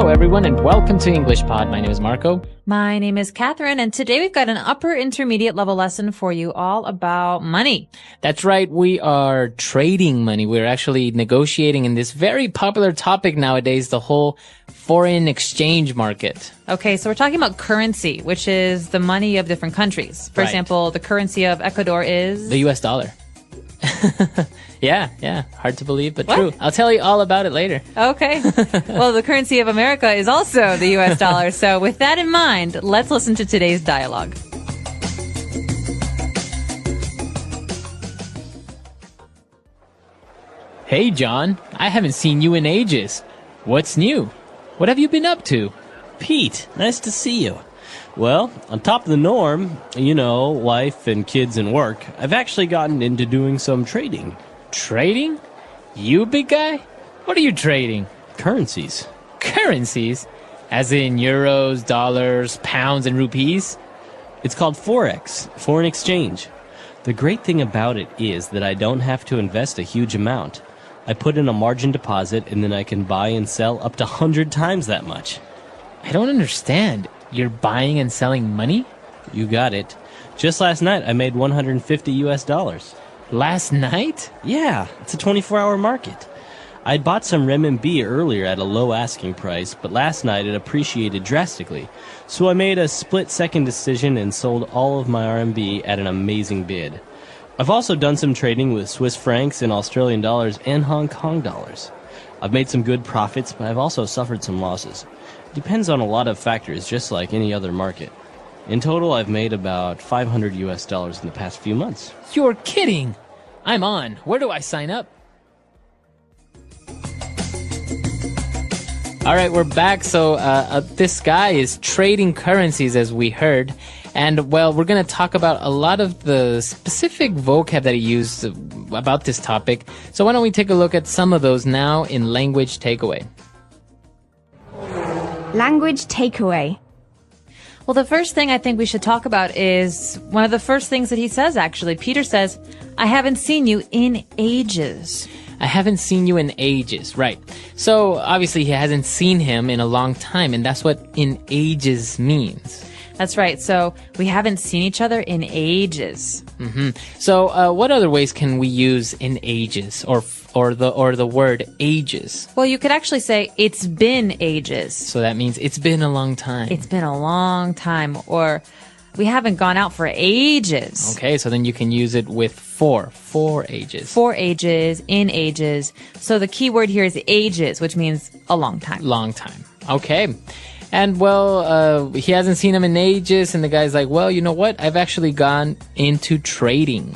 Hello, everyone, and welcome to English Pod. My name is Marco. My name is Catherine, and today we've got an upper intermediate level lesson for you all about money. That's right. We are trading money. We're actually negotiating in this very popular topic nowadays, the whole foreign exchange market. Okay, so we're talking about currency, which is the money of different countries. For example, the currency of Ecuador is? The US dollar. Yeah. Hard to believe, but true. I'll tell you all about it later. Okay. Well, the currency of America is also the US dollar. So with that in mind, let's listen to today's dialogue. Hey, John. I haven't seen you in ages. What's new? What have you been up to? Pete, nice to see you. Well, on top of the norm, wife and kids and work, I've actually gotten into doing some trading. Trading? You, big guy? What are you trading? Currencies. Currencies? As in euros, dollars, pounds, and rupees? It's called Forex, foreign exchange. The great thing about it is that I don't have to invest a huge amount. I put in a margin deposit and then I can buy and sell up to 100 times that much. I don't understand. You're buying and selling money? You got it. Just last night I made $150. Last night? Yeah, it's a 24-hour market. I'd bought some renminbi earlier at a low asking price, but last night it appreciated drastically. So I made a split-second decision and sold all of my RMB at an amazing bid. I've also done some trading with Swiss francs and Australian dollars and Hong Kong dollars. I've made some good profits, but I've also suffered some losses. It depends on a lot of factors, just like any other market. In total, I've made about $500 in the past few months. You're kidding! I'm on. Where do I sign up? All right, we're back. So this guy is trading currencies, as we heard. And, well, we're going to talk about a lot of the specific vocab that he used about this topic. So why don't we take a look at some of those now in Language Takeaway. Language Takeaway. Well, the first thing I think we should talk about is one of the first things that he says, actually. Peter says, I haven't seen you in ages. I haven't seen you in ages, right. So, obviously, he hasn't seen him in a long time, and that's what in ages means. That's right. So, we haven't seen each other in ages. Mm-hmm. So, what other ways can we use in ages, or the word ages? Well, you could actually say, it's been ages. So that means it's been a long time. It's been a long time, or we haven't gone out for ages. Okay, so then you can use it with for ages. For ages, in ages. So the key word here is ages, which means a long time. Long time. Okay. And, well, he hasn't seen him in ages, and the guy's like, well, you know what? I've actually gone into trading.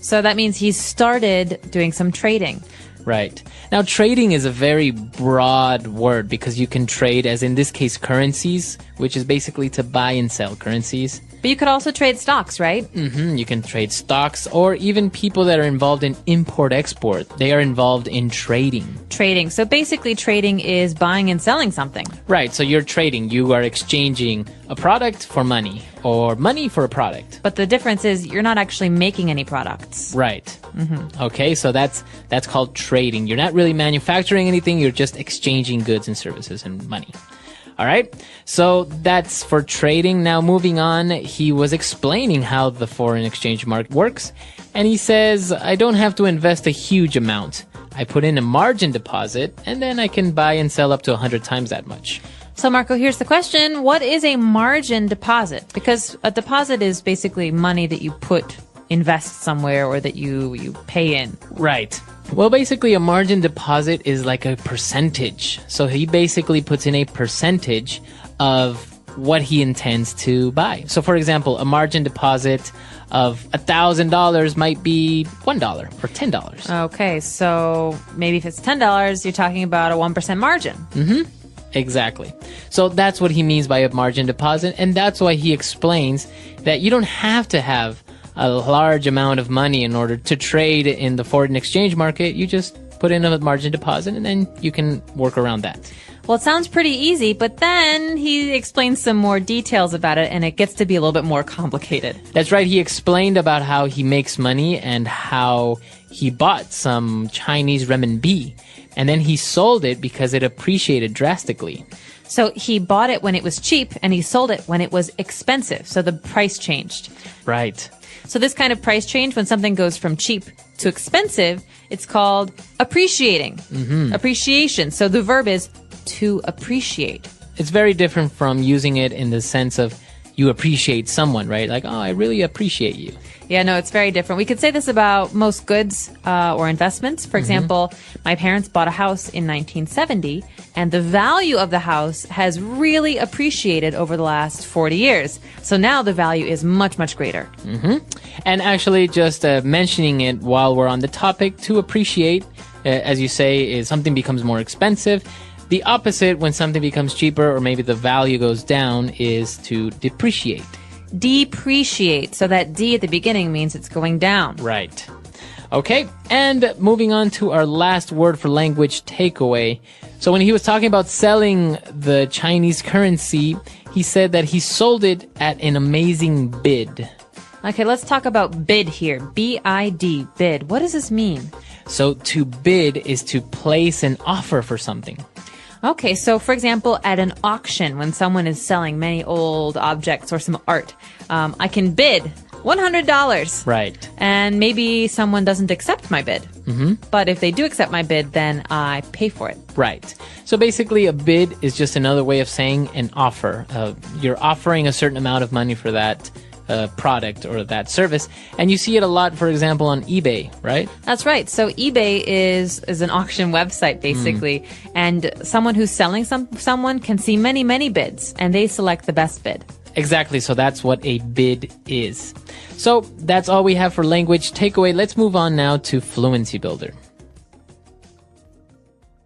So that means he started doing some trading. Right. Now, trading is a very broad word because you can trade, as in this case, currencies, which is basically to buy and sell currencies. But you could also trade stocks, right? Mm-hmm. You can trade stocks, or even people that are involved in import-export. They are involved in trading. Trading. So basically trading is buying and selling something. Right. So you're trading. You are exchanging a product for money, or money for a product. But the difference is you're not actually making any products. Right. Mm-hmm. Okay, so that's called trading. You're not really manufacturing anything. You're just exchanging goods and services and money. All right, so that's for trading. Now, moving on, he was explaining how the foreign exchange market works, and he says, I don't have to invest a huge amount. I put in a margin deposit, and then I can buy and sell up to 100 times that much. So, Marco, here's the question. What is a margin deposit? Because a deposit is basically money that you invest somewhere or that you pay in. Right. Well, basically, a margin deposit is like a percentage. So he basically puts in a percentage of what he intends to buy. So, for example, a margin deposit of $1,000 might be $1 or $10. Okay, so maybe if it's $10, you're talking about a 1% margin. Mm-hmm. Exactly. So that's what he means by a margin deposit, and that's why he explains that you don't have to have a large amount of money in order to trade in the foreign exchange market. You just put in a margin deposit, and then you can work around that. Well, it sounds pretty easy, but then he explains some more details about it, and it gets to be a little bit more complicated. That's right. He explained about how he makes money and how he bought some Chinese renminbi, and then he sold it because it appreciated drastically. So he bought it when it was cheap, and he sold it when it was expensive. So the price changed. Right. So this kind of price change, when something goes from cheap to expensive, it's called appreciating. Appreciation. So the verb is to appreciate. It's very different from using it in the sense of you appreciate someone, right? Like, oh, I really appreciate you. Yeah, no, it's very different. We could say this about most goods or investments. For example, my parents bought a house in 1970, and the value of the house has really appreciated over the last 40 years. So now the value is much, much greater. And actually, just mentioning it while we're on the topic, to appreciate, as you say, is something becomes more expensive. The opposite, when something becomes cheaper or maybe the value goes down, is to depreciate. Depreciate. So that D at the beginning means it's going down. Right. Okay, and moving on to our last word for language takeaway. So when he was talking about selling the Chinese currency, he said that he sold it at an amazing bid. Okay, let's talk about bid here. B-I-D, bid. What does this mean? So to bid is to place an offer for something. Okay, so for example, at an auction, when someone is selling many old objects or some art, I can bid $100. Right. And maybe someone doesn't accept my bid. But if they do accept my bid, then I pay for it. Right. So basically, a bid is just another way of saying an offer. You're offering a certain amount of money for that product or that service. And you see it a lot, for example, on eBay, right? That's right. So eBay is an auction website, basically. And someone who's selling someone can see many, many bids, and they select the best bid. Exactly. So that's what a bid is. So that's all we have for language takeaway. Let's move on now to Fluency Builder.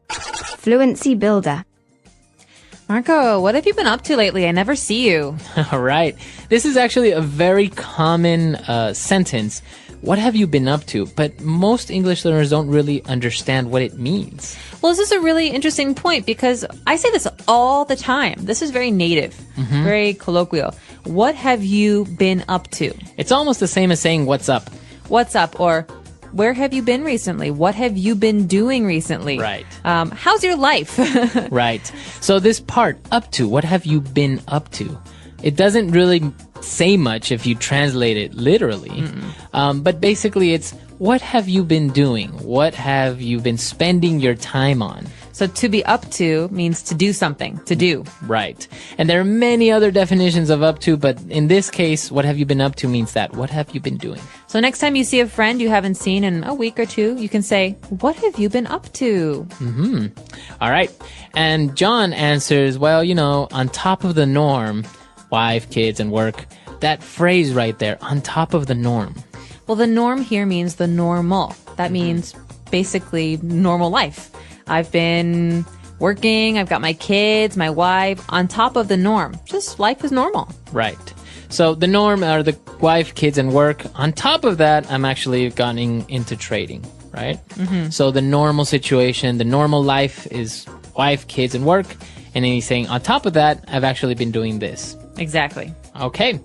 Fluency Builder. Marco, what have you been up to lately? I never see you. All right. This is actually a very common sentence. What have you been up to? But most English learners don't really understand what it means. Well, this is a really interesting point because I say this all the time. This is very native, very colloquial. What have you been up to? It's almost the same as saying, what's up? What's up? Or where have you been recently? What have you been doing recently? Right. How's your life? Right. So this part, up to, what have you been up to? It doesn't really say much if you translate it literally. But basically it's, what have you been doing? What have you been spending your time on? So to be up to means to do something, to do. Right. And there are many other definitions of up to, but in this case, what have you been up to means that. What have you been doing? So next time you see a friend you haven't seen in a week or two, you can say, what have you been up to? All right. And John answers, well, you know, on top of the norm, wife, kids, and work. That phrase right there, on top of the norm. Well, the norm here means the normal. That means basically normal life. I've been working, I've got my kids, my wife, on top of the norm. Just life is normal. Right. So the norm are the wife, kids, and work. On top of that, I'm actually getting into trading, right? So the normal situation, the normal life is wife, kids, and work. And then he's saying, on top of that, I've actually been doing this. Exactly. Okay.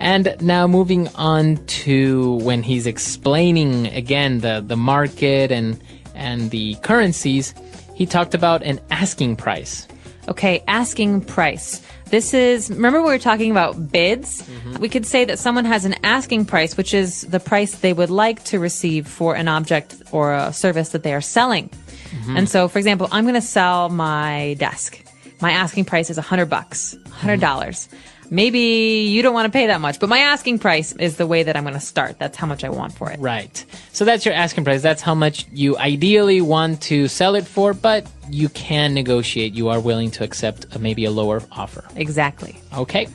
And now moving on to when he's explaining again the market and the currencies, he talked about an asking price. Okay, asking price. This is, remember we were talking about bids? We could say that someone has an asking price, which is the price they would like to receive for an object or a service that they are selling. And so, for example, I'm going to sell my desk. My asking price is $100, $100. Maybe you don't want to pay that much, but my asking price is the way that I'm going to start. That's how much I want for it. Right. So that's your asking price. That's how much you ideally want to sell it for, but you can negotiate. You are willing to accept maybe a lower offer. Exactly. Okay.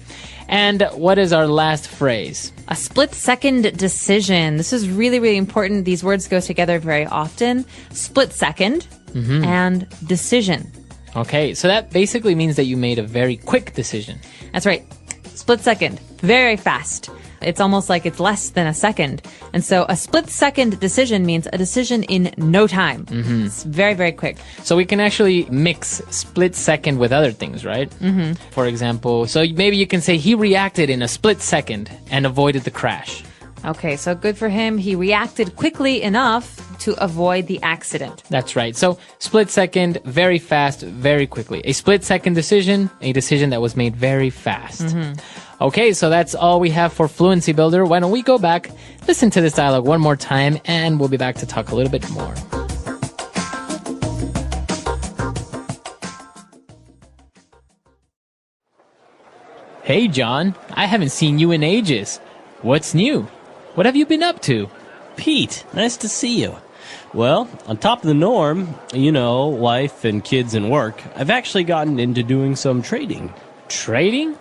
And what is our last phrase? A split-second decision. This is really, really important. These words go together very often. Split-second and decision. Okay, so that basically means that you made a very quick decision. That's right. Split second. Very fast. It's almost like it's less than a second. And so a split-second decision means a decision in no time. It's very, very quick. So we can actually mix split second with other things, right? Mm-hmm. For example, so maybe you can say he reacted in a split second and avoided the crash. Okay, so good for him. He reacted quickly enough to avoid the accident. That's right. So split second, very fast, very quickly. A split second decision, a decision that was made very fast. Okay, so that's all we have for Fluency Builder. Why don't we go back, listen to this dialogue one more time, and we'll be back to talk a little bit more. Hey, John. I haven't seen you in ages. What's new? What have you been up to? Pete, nice to see you. Well, on top of the norm, you know, wife and kids and work, I've actually gotten into doing some trading. Trading?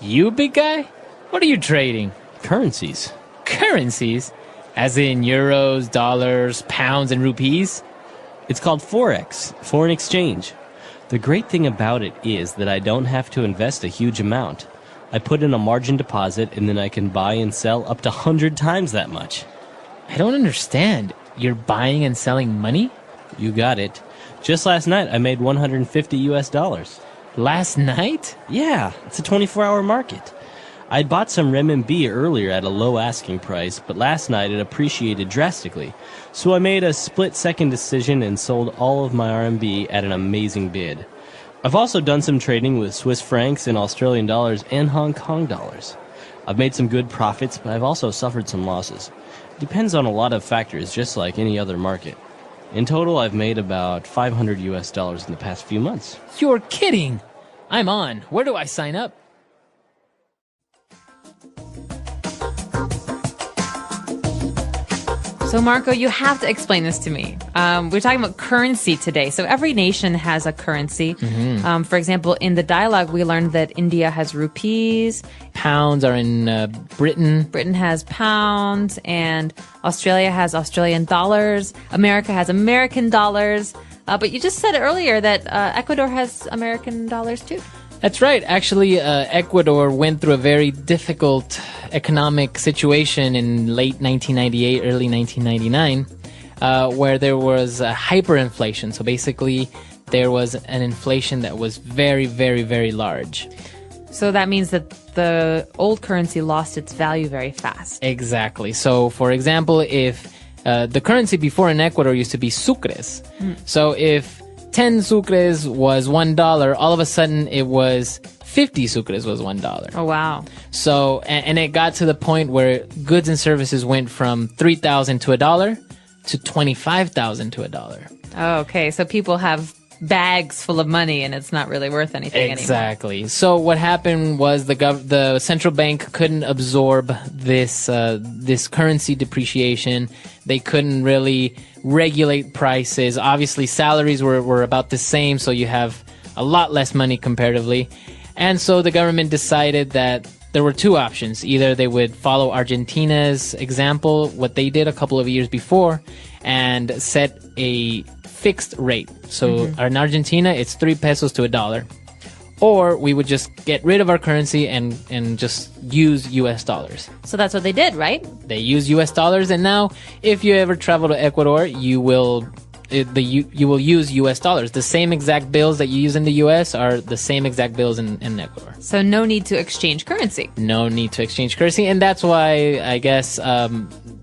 You, big guy? What are you trading? Currencies. Currencies? As in euros, dollars, pounds, and rupees? It's called Forex, foreign exchange. The great thing about it is that I don't have to invest a huge amount. I put in a margin deposit and then I can buy and sell up to 100 times that much. I don't understand. You're buying and selling money? You got it. Just last night I made $150. Last night? Yeah, it's a 24-hour market. I'd bought some renminbi earlier at a low asking price, but last night it appreciated drastically. So I made a split-second decision and sold all of my RMB at an amazing bid. I've also done some trading with Swiss francs and Australian dollars and Hong Kong dollars. I've made some good profits, but I've also suffered some losses. It depends on a lot of factors, just like any other market. In total, I've made about $500 in the past few months. You're kidding! I'm on. Where do I sign up? So, Marco, you have to explain this to me. We're talking about currency today. So every nation has a currency. For example, in the dialogue, we learned that India has rupees. Pounds are in Britain. Britain has pounds, and Australia has Australian dollars. America has American dollars. But you just said earlier that Ecuador has American dollars too. That's right. Actually, Ecuador went through a very difficult economic situation in late 1998, early 1999, where there was hyperinflation. So basically, there was an inflation that was very, very, very large. So that means that the old currency lost its value very fast. Exactly. So, for example, if the currency before in Ecuador used to be sucres. So if 10 sucres was $1, all of a sudden it was 50 sucres was $1. Oh, wow. So, and it got to the point where goods and services went from 3,000 to $1 to 25,000 to $1. Oh, okay. So people have bags full of money and it's not really worth anything anymore. Exactly. So what happened was the central bank couldn't absorb this currency depreciation. They couldn't really regulate prices. Obviously, salaries were about the same, so you have a lot less money comparatively. And so the government decided that there were two options. Either they would follow Argentina's example, what they did a couple of years before, and set a fixed rate. So in Argentina, it's 3 pesos to $1. Or we would just get rid of our currency and just use US dollars. So that's what they did, right? They use US dollars, and now if you ever travel to Ecuador, you will use US dollars. The same exact bills that you use in the US are the same exact bills in Ecuador. So no need to exchange currency. No need to exchange currency, and that's why I guess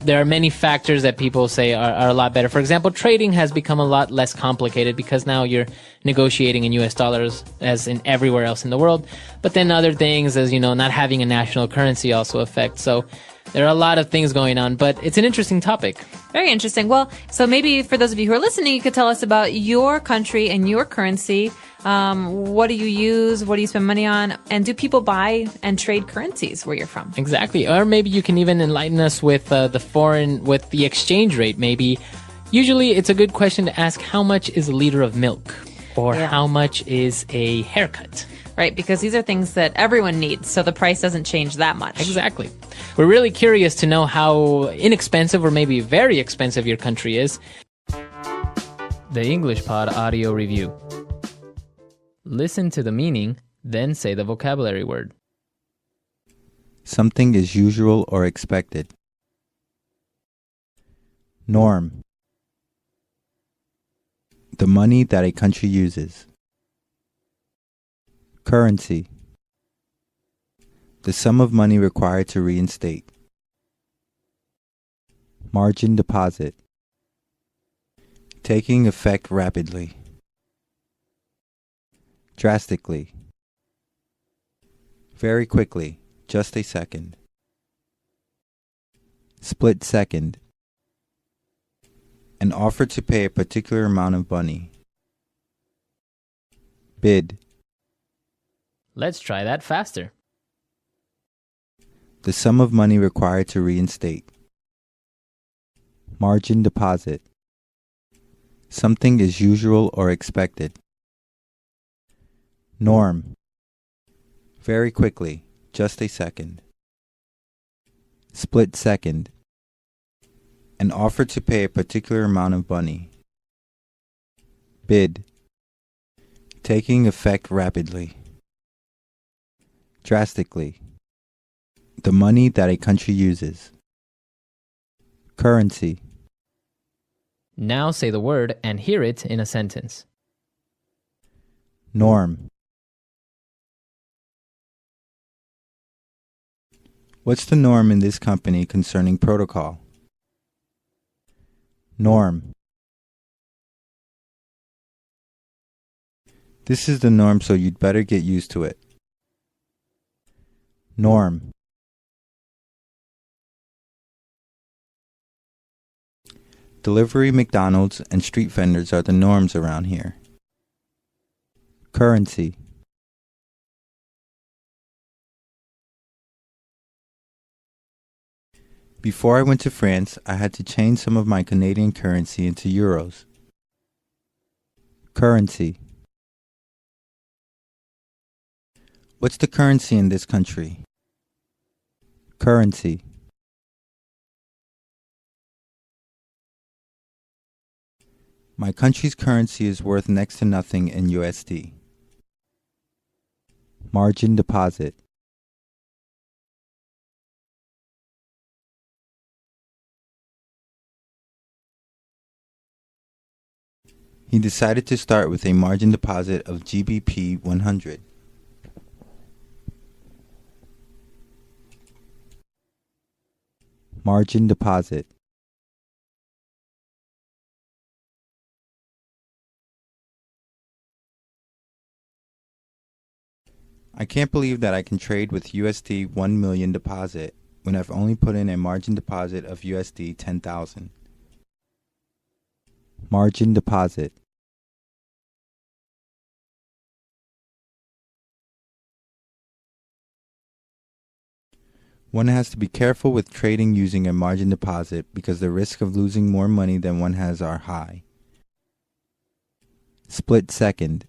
there are many factors that people say are a lot better. For example, trading has become a lot less complicated because now you're negotiating in US dollars as in everywhere else in the world. But then other things, as you know, not having a national currency also affect. So there are a lot of things going on, but it's an interesting topic. Very interesting. Well, so maybe for those of you who are listening, you could tell us about your country and your currency. What do you use? What do you spend money on? And do people buy and trade currencies where you're from? Exactly. Or maybe you can even enlighten us with the exchange rate. Maybe usually it's a good question to ask, how much is a liter of milk? Or how much is a haircut? Right, because these are things that everyone needs, so the price doesn't change that much. Exactly. We're really curious to know how inexpensive or maybe very expensive your country is. The English Pod Audio Review. Listen to the meaning, then say the vocabulary word. Something is usual or expected. Norm. The money that a country uses. Currency. The sum of money required to reinstate. Margin deposit. Taking effect rapidly. Drastically. Very quickly, just a second. Split second. An offer to pay a particular amount of money. Bid. Let's try that faster. The sum of money required to reinstate. Margin deposit. Something is usual or expected. Norm. Very quickly, just a second. Split second. An offer to pay a particular amount of money. Bid. Taking effect rapidly. Drastically. The money that a country uses. Currency. Now say the word and hear it in a sentence. Norm. What's the norm in this company concerning protocol? Norm. This is the norm, so you'd better get used to it. Norm. Delivery, McDonald's, and street vendors are the norms around here. Currency. Before I went to France, I had to change some of my Canadian currency into euros. Currency. What's the currency in this country? Currency. My country's currency is worth next to nothing in USD. Margin deposit. He decided to start with a margin deposit of GBP 100. Margin deposit. I can't believe that I can trade with USD 1 million deposit when I've only put in a margin deposit of USD 10,000. Margin deposit. One has to be careful with trading using a margin deposit because the risk of losing more money than one has are high. Split second.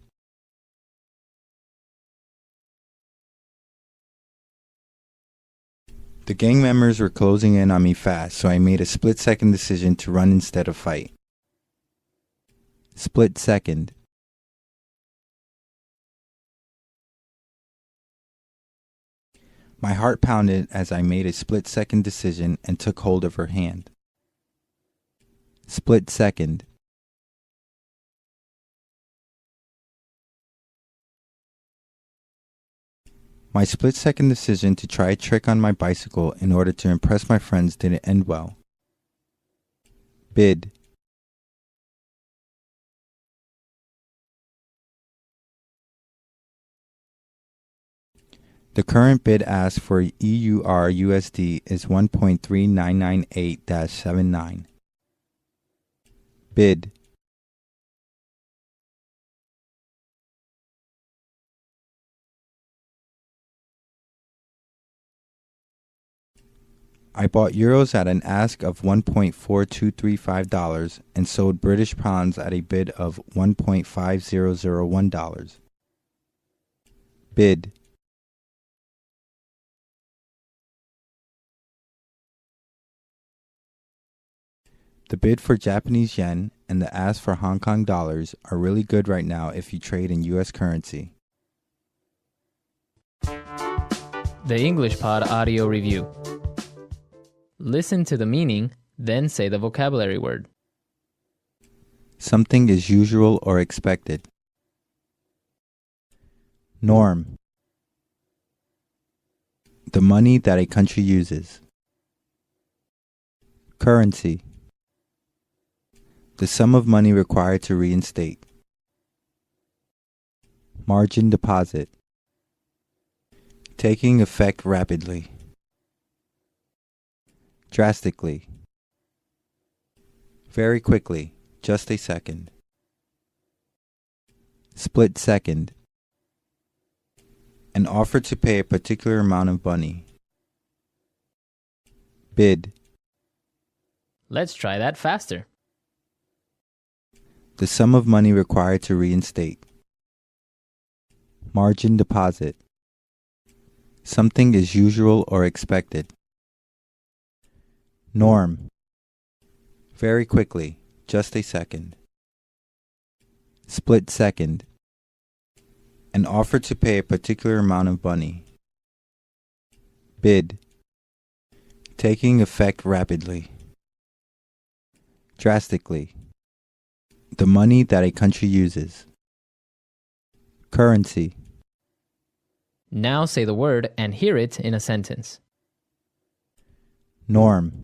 The gang members were closing in on me fast, so I made a split-second decision to run instead of fight. Split second. My heart pounded as I made a split-second decision and took hold of her hand. Split second. My split-second decision to try a trick on my bicycle in order to impress my friends didn't end well. Bid. The current bid ask for EUR USD is 1.3998-79. Bid. I bought euros at an ask of $1.4235 and sold British pounds at a bid of $1.5001. Bid. The bid for Japanese yen and the ask for Hong Kong dollars are really good right now if you trade in US currency. The English Pod Audio Review. Listen to the meaning, then say the vocabulary word. Something is usual or expected. Norm. The money that a country uses. Currency. The sum of money required to reinstate. Margin deposit. Taking effect rapidly. Drastically. Very quickly, just a second. Split second. An offer to pay a particular amount of money. Bid. Let's try that faster. The sum of money required to reinstate. Margin deposit. Something is usual or expected. Norm. Very quickly, just a second. Split second. An offer to pay a particular amount of money. Bid. Taking effect rapidly. Drastically. The money that a country uses. Currency. Now say the word and hear it in a sentence. Norm.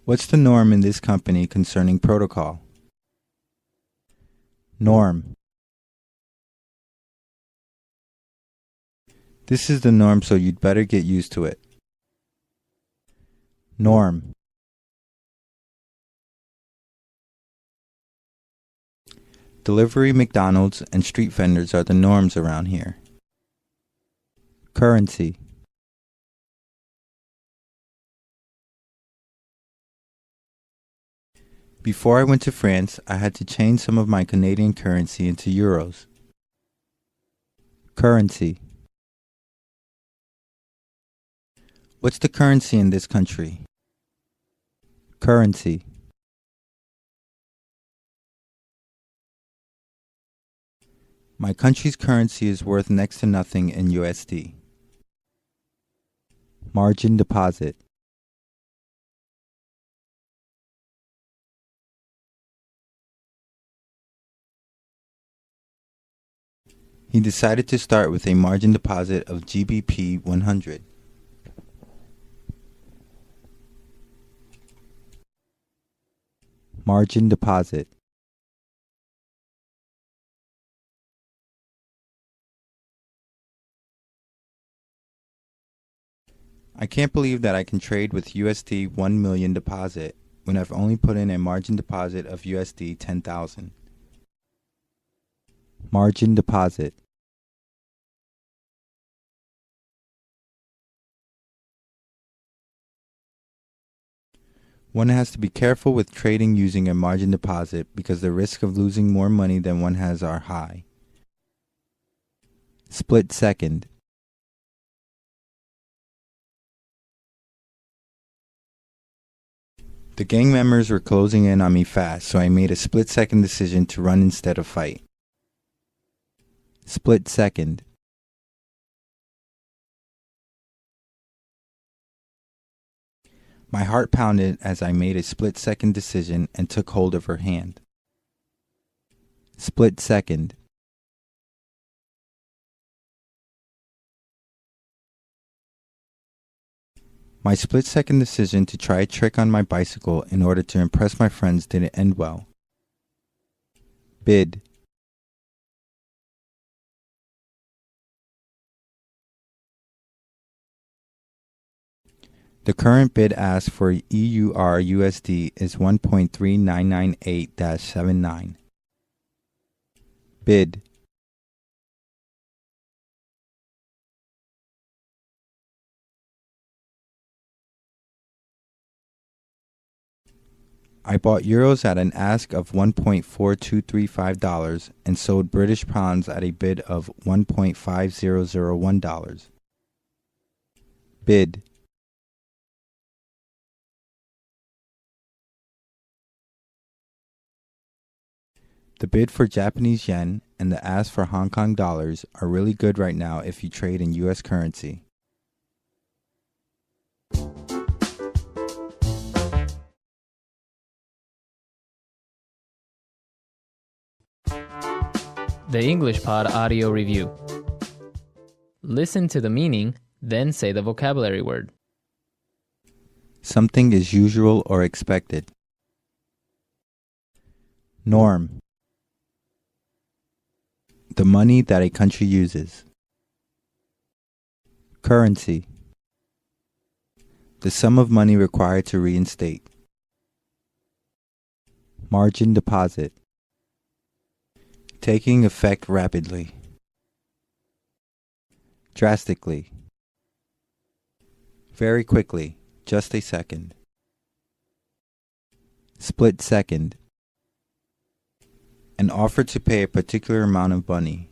What's the norm in this company concerning protocol? Norm. This is the norm, so you'd better get used to it. Norm. Delivery, McDonald's, and street vendors are the norms around here. Currency. Before I went to France, I had to change some of my Canadian currency into euros. Currency. What's the currency in this country? Currency. My country's currency is worth next to nothing in USD. Margin deposit. He decided to start with a margin deposit of GBP 100. Margin deposit. I can't believe that I can trade with USD 1 million deposit when I've only put in a margin deposit of USD 10,000. Margin deposit. One has to be careful with trading using a margin deposit because the risk of losing more money than one has are high. Split second. The gang members were closing in on me fast, so I made a split-second decision to run instead of fight. Split second. My heart pounded as I made a split-second decision and took hold of her hand. Split second. My split-second decision to try a trick on my bicycle in order to impress my friends didn't end well. Bid. The current bid ask for EUR USD is 1.3998-79. Bid. I bought euros at an ask of $1.4235 and sold British pounds at a bid of $1.5001. Bid. The bid for Japanese yen and the ask for Hong Kong dollars are really good right now if you trade in US currency. The English Pod Audio Review. Listen to the meaning, then say the vocabulary word. Something is usual or expected. Norm. The money that a country uses. Currency. The sum of money required to reinstate. Margin deposit. Taking effect rapidly. Drastically. Very quickly, just a second. Split second. An offer to pay a particular amount of money.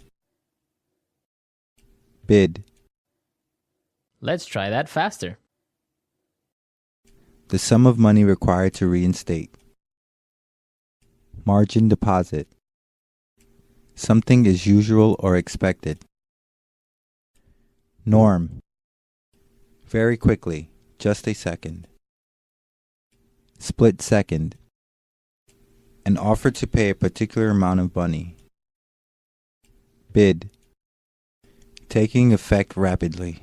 Bid. Let's try that faster. The sum of money required to reinstate. Margin deposit. Something is usual or expected. Norm. Very quickly, just a second. Split second. An offer to pay a particular amount of money. Bid. Taking effect rapidly.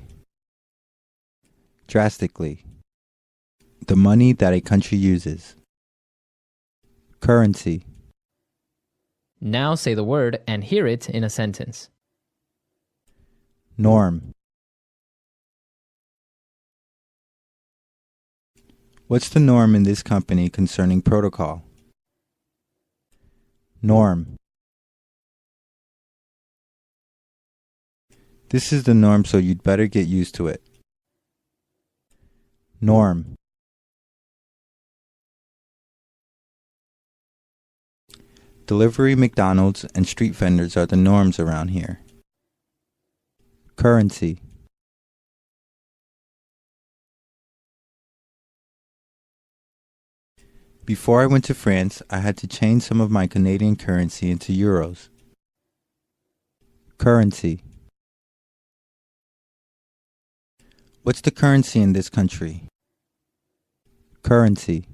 Drastically. The money that a country uses. Currency. Now say the word and hear it in a sentence. Norm. What's the norm in this company concerning protocol? Norm. This is the norm, so you'd better get used to it. Norm. Delivery, McDonald's, and street vendors are the norms around here. Currency. Before I went to France, I had to change some of my Canadian currency into euros. Currency. What's the currency in this country? Currency.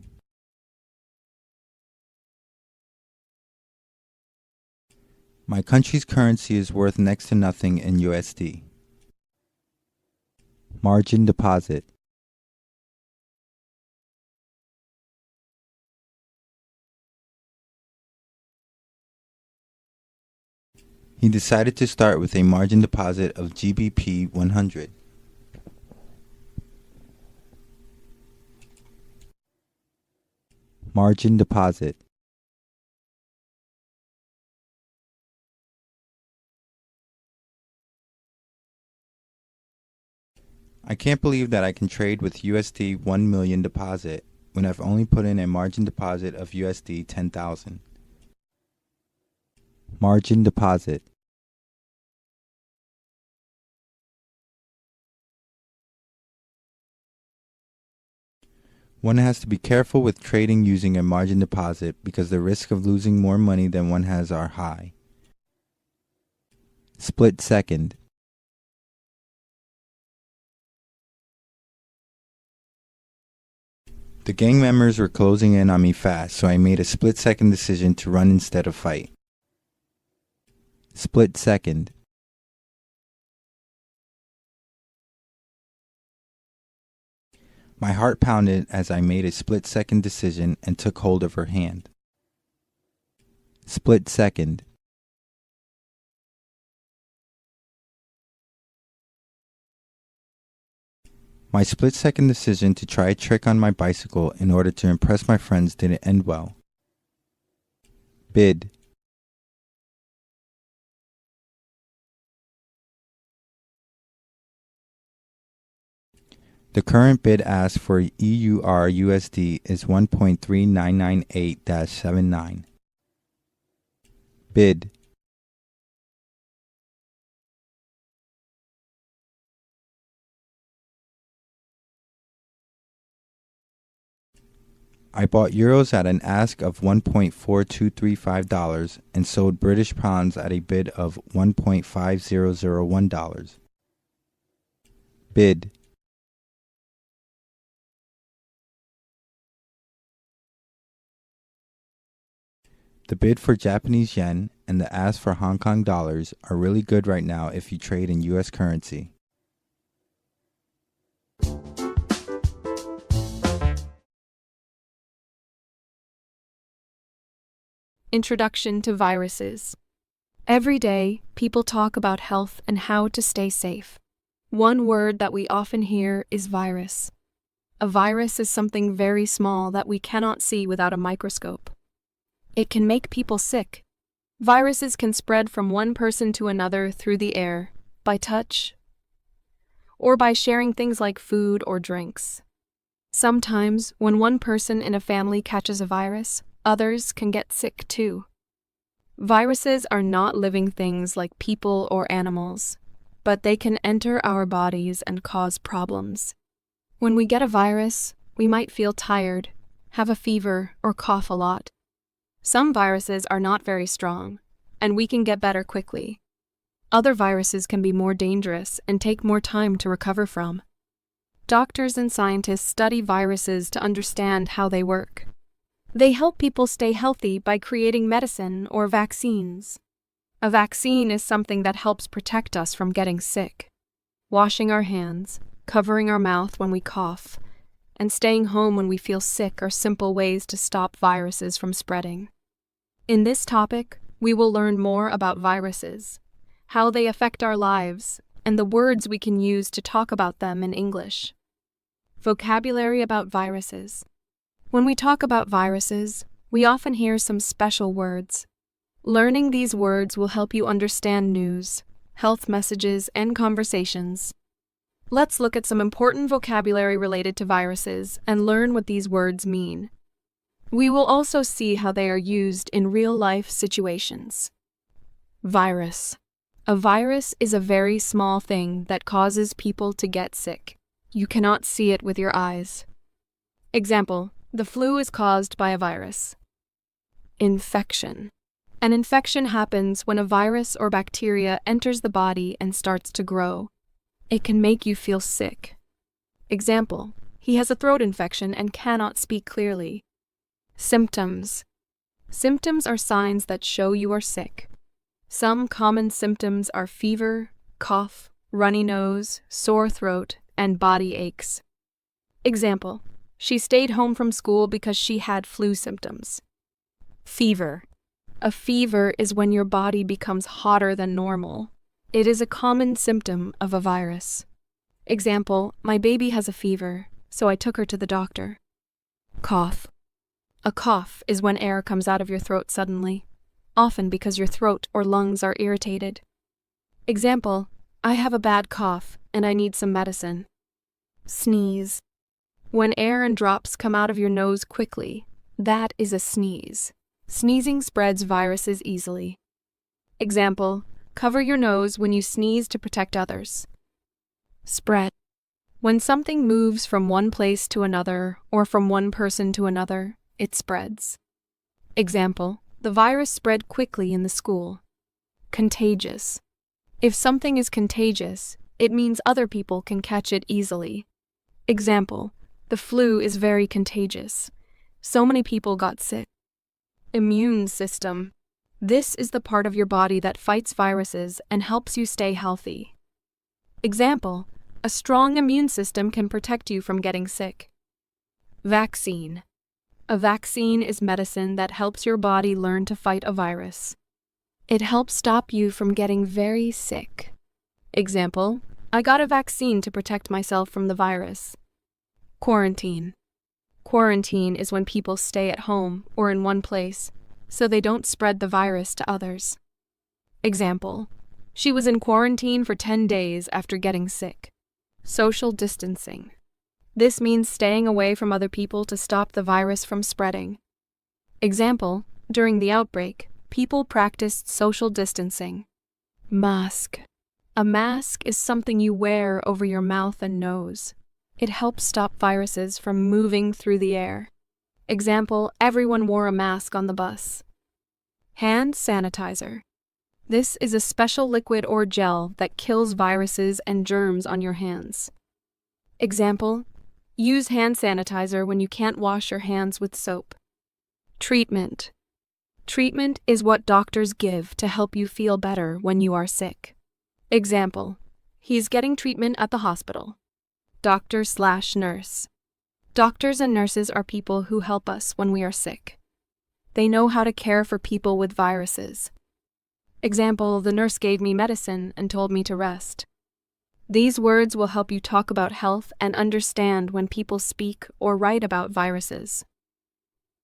My country's currency is worth next to nothing in USD. Margin deposit. He decided to start with a margin deposit of GBP 100. Margin deposit. I can't believe that I can trade with USD 1 million deposit when I've only put in a margin deposit of USD 10,000. Margin deposit. One has to be careful with trading using a margin deposit because the risk of losing more money than one has are high. Split second. The gang members were closing in on me fast, so I made a split-second decision to run instead of fight. Split second. My heart pounded as I made a split-second decision and took hold of her hand. Split second. My split-second decision to try a trick on my bicycle in order to impress my friends didn't end well. Bid. The current bid ask for EUR USD is 1.3998-79. Bid. I bought euros at an ask of $1.4235 and sold British pounds at a bid of $1.5001. Bid. The bid for Japanese yen and the ask for Hong Kong dollars are really good right now if you trade in U.S. currency. Introduction to viruses. Every day, people talk about health and how to stay safe. One word that we often hear is virus. A virus is something very small that we cannot see without a microscope. It can make people sick. Viruses can spread from one person to another through the air, by touch, or by sharing things like food or drinks. Sometimes, when one person in a family catches a virus, others can get sick too. Viruses are not living things like people or animals, but they can enter our bodies and cause problems. When we get a virus, we might feel tired, have a fever, or cough a lot. Some viruses are not very strong, and we can get better quickly. Other viruses can be more dangerous and take more time to recover from. Doctors and scientists study viruses to understand how they work. They help people stay healthy by creating medicine or vaccines. A vaccine is something that helps protect us from getting sick. Washing our hands, covering our mouth when we cough, and staying home when we feel sick are simple ways to stop viruses from spreading. In this topic, we will learn more about viruses, how they affect our lives, and the words we can use to talk about them in English. Vocabulary about viruses. When we talk about viruses, we often hear some special words. Learning these words will help you understand news, health messages, and conversations. Let's look at some important vocabulary related to viruses and learn what these words mean. We will also see how they are used in real-life situations. Virus. A virus is a very small thing that causes people to get sick. You cannot see it with your eyes. Example, the flu is caused by a virus. Infection. An infection happens when a virus or bacteria enters the body and starts to grow. It can make you feel sick. Example, he has a throat infection and cannot speak clearly. Symptoms. Symptoms are signs that show you are sick. Some common symptoms are fever, cough, runny nose, sore throat, and body aches. Example, she stayed home from school because she had flu symptoms. Fever. A fever is when your body becomes hotter than normal. It is a common symptom of a virus. Example, my baby has a fever, so I took her to the doctor. Cough. A cough is when air comes out of your throat suddenly, often because your throat or lungs are irritated. Example, I have a bad cough and I need some medicine. Sneeze. When air and drops come out of your nose quickly, that is a sneeze. Sneezing spreads viruses easily. Example, cover your nose when you sneeze to protect others. Spread. When something moves from one place to another or from one person to another, it spreads. Example, the virus spread quickly in the school. Contagious. If something is contagious, it means other people can catch it easily. Example, the flu is very contagious. So many people got sick. Immune system. This is the part of your body that fights viruses and helps you stay healthy. Example, a strong immune system can protect you from getting sick. Vaccine. A vaccine is medicine that helps your body learn to fight a virus. It helps stop you from getting very sick. Example, I got a vaccine to protect myself from the virus. Quarantine. Quarantine is when people stay at home or in one place, so they don't spread the virus to others. Example, she was in quarantine for 10 days after getting sick. Social distancing. This means staying away from other people to stop the virus from spreading. Example, during the outbreak, people practiced social distancing. Mask. A mask is something you wear over your mouth and nose. It helps stop viruses from moving through the air. Example, everyone wore a mask on the bus. Hand sanitizer. This is a special liquid or gel that kills viruses and germs on your hands. Example, use hand sanitizer when you can't wash your hands with soap. Treatment. Treatment is what doctors give to help you feel better when you are sick. Example, he's getting treatment at the hospital. Doctor/nurse. Doctors and nurses are people who help us when we are sick. They know how to care for people with viruses. Example, the nurse gave me medicine and told me to rest. These words will help you talk about health and understand when people speak or write about viruses.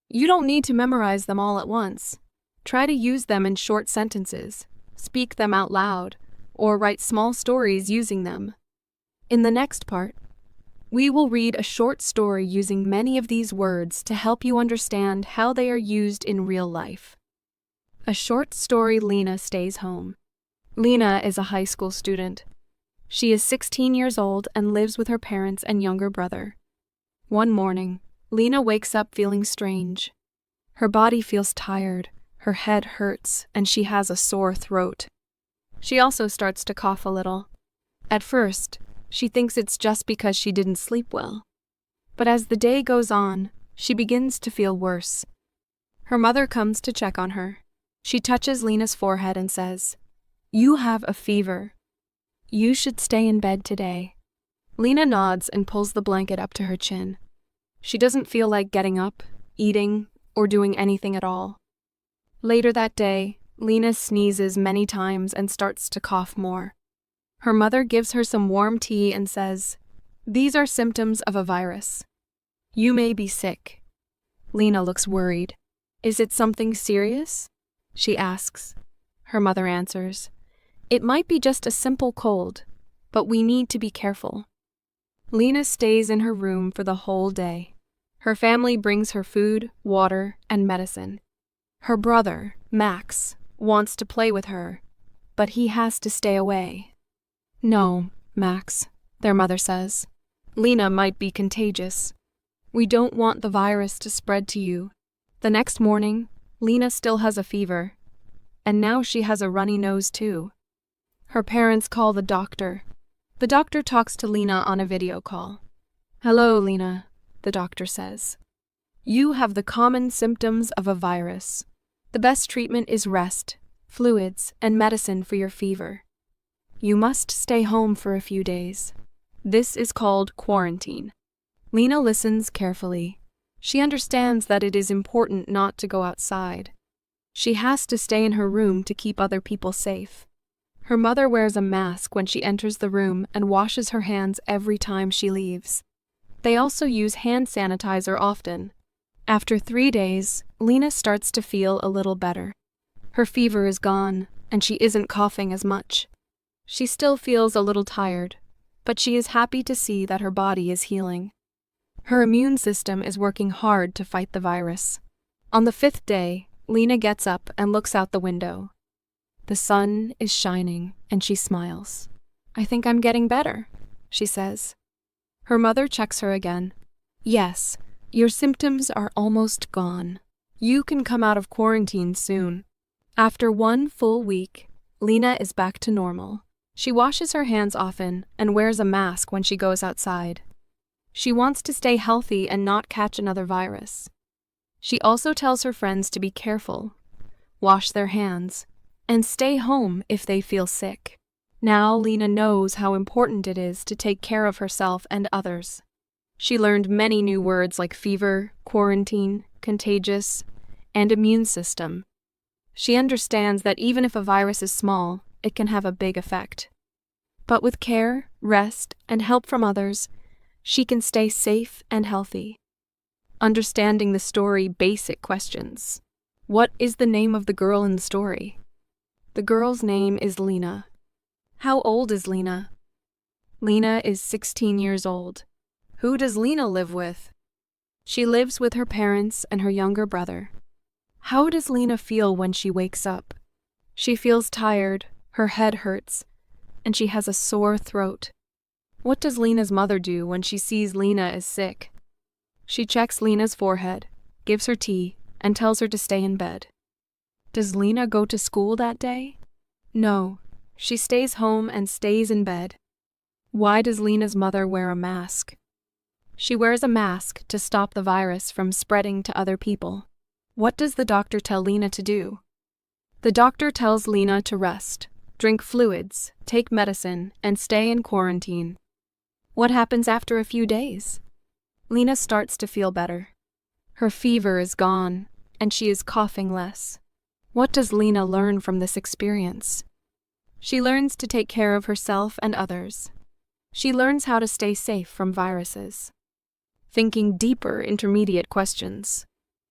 You don't need to memorize them all at once. Try to use them in short sentences, speak them out loud, or write small stories using them. In the next part, we will read a short story using many of these words to help you understand how they are used in real life. A short story. Lena stays home. Lena is a high school student. She is 16 years old and lives with her parents and younger brother. One morning, Lena wakes up feeling strange. Her body feels tired, her head hurts, and she has a sore throat. She also starts to cough a little. At first, she thinks it's just because she didn't sleep well. But as the day goes on, she begins to feel worse. Her mother comes to check on her. She touches Lena's forehead and says, "You have a fever. You should stay in bed today." Lena nods and pulls the blanket up to her chin. She doesn't feel like getting up, eating, or doing anything at all. Later that day, Lena sneezes many times and starts to cough more. Her mother gives her some warm tea and says, "These are symptoms of a virus. You may be sick." Lena looks worried. "Is it something serious?" she asks. Her mother answers, "It might be just a simple cold, but we need to be careful." Lena stays in her room for the whole day. Her family brings her food, water, and medicine. Her brother, Max, wants to play with her, but he has to stay away. "No, Max," their mother says. "Lena might be contagious. We don't want the virus to spread to you." The next morning, Lena still has a fever, and now she has a runny nose too. Her parents call the doctor. The doctor talks to Lena on a video call. "Hello, Lena," the doctor says. "You have the common symptoms of a virus. The best treatment is rest, fluids, and medicine for your fever. You must stay home for a few days. This is called quarantine." Lena listens carefully. She understands that it is important not to go outside. She has to stay in her room to keep other people safe. Her mother wears a mask when she enters the room and washes her hands every time she leaves. They also use hand sanitizer often. After 3 days, Lena starts to feel a little better. Her fever is gone, and she isn't coughing as much. She still feels a little tired, but she is happy to see that her body is healing. Her immune system is working hard to fight the virus. On the 5th day, Lena gets up and looks out the window. The sun is shining, and she smiles. "I think I'm getting better," she says. Her mother checks her again. "Yes, your symptoms are almost gone. You can come out of quarantine soon." After 1 full week, Lena is back to normal. She washes her hands often and wears a mask when she goes outside. She wants to stay healthy and not catch another virus. She also tells her friends to be careful, wash their hands, and stay home if they feel sick. Now Lena knows how important it is to take care of herself and others. She learned many new words like fever, quarantine, contagious, and immune system. She understands that even if a virus is small, it can have a big effect. But with care, rest, and help from others, she can stay safe and healthy. Understanding the story, basic questions. What is the name of the girl in the story? The girl's name is Lena. How old is Lena? Lena is 16 years old. Who does Lena live with? She lives with her parents and her younger brother. How does Lena feel when she wakes up? She feels tired, her head hurts, and she has a sore throat. What does Lena's mother do when she sees Lena is sick? She checks Lena's forehead, gives her tea, and tells her to stay in bed. Does Lena go to school that day? No, she stays home and stays in bed. Why does Lena's mother wear a mask? She wears a mask to stop the virus from spreading to other people. What does the doctor tell Lena to do? The doctor tells Lena to rest, drink fluids, take medicine, and stay in quarantine. What happens after a few days? Lena starts to feel better. Her fever is gone, and she is coughing less. What does Lena learn from this experience? She learns to take care of herself and others. She learns how to stay safe from viruses. Thinking deeper, intermediate questions.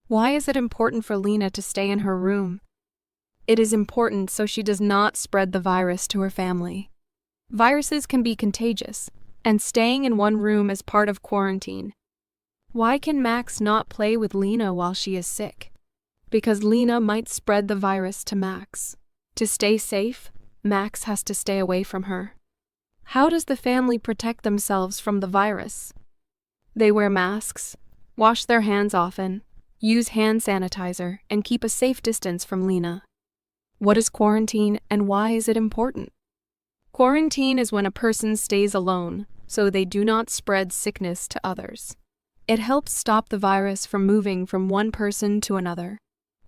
Why is it important for Lena to stay in her room? It is important so she does not spread the virus to her family. Viruses can be contagious, and staying in one room is part of quarantine. Why can Max not play with Lena while she is sick? Because Lena might spread the virus to Max. To stay safe, Max has to stay away from her. How does the family protect themselves from the virus? They wear masks, wash their hands often, use hand sanitizer, and keep a safe distance from Lena. What is quarantine and why is it important? Quarantine is when a person stays alone, so they do not spread sickness to others. It helps stop the virus from moving from one person to another.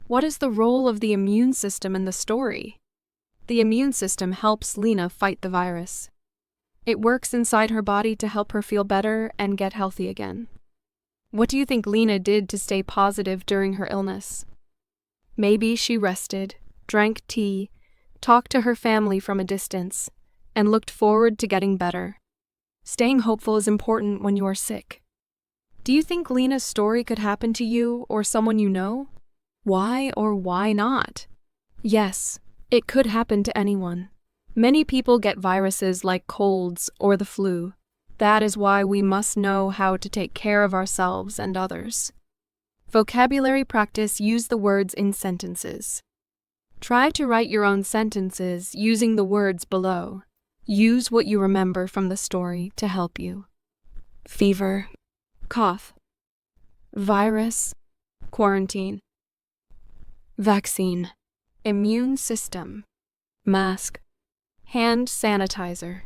What is the role of the immune system in the story? The immune system helps Lena fight the virus. It works inside her body to help her feel better and get healthy again. What do you think Lena did to stay positive during her illness? Maybe she rested, drank tea, talked to her family from a distance, and looked forward to getting better. Staying hopeful is important when you are sick. Do you think Lena's story could happen to you or someone you know? Why or why not? Yes, it could happen to anyone. Many people get viruses like colds or the flu. That is why we must know how to take care of ourselves and others. Vocabulary practice: use the words in sentences. Try to write your own sentences using the words below. Use what you remember from the story to help you. Fever, cough, virus, quarantine, vaccine, immune system, mask, hand sanitizer,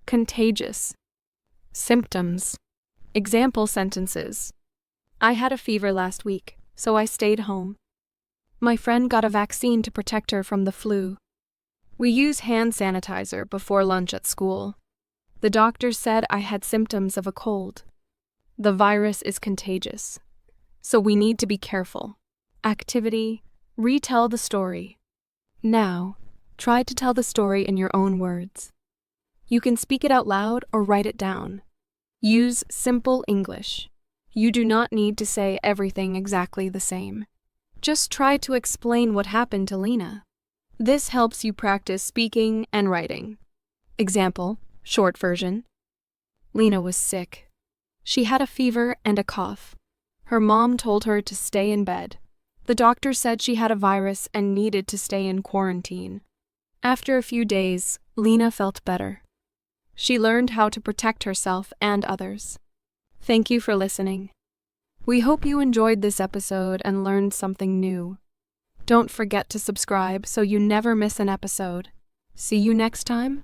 contagious, symptoms. Example sentences. I had a fever last week, so I stayed home. My friend got a vaccine to protect her from the flu. We use hand sanitizer before lunch at school. The doctor said I had symptoms of a cold. The virus is contagious, so we need to be careful. Activity: retell the story. Now, try to tell the story in your own words. You can speak it out loud or write it down. Use simple English. You do not need to say everything exactly the same. Just try to explain what happened to Lena. This helps you practice speaking and writing. Example, short version. Lena was sick. She had a fever and a cough. Her mom told her to stay in bed. The doctor said she had a virus and needed to stay in quarantine. After a few days, Lena felt better. She learned how to protect herself and others. Thank you for listening. We hope you enjoyed this episode and learned something new. Don't forget to subscribe so you never miss an episode. See you next time.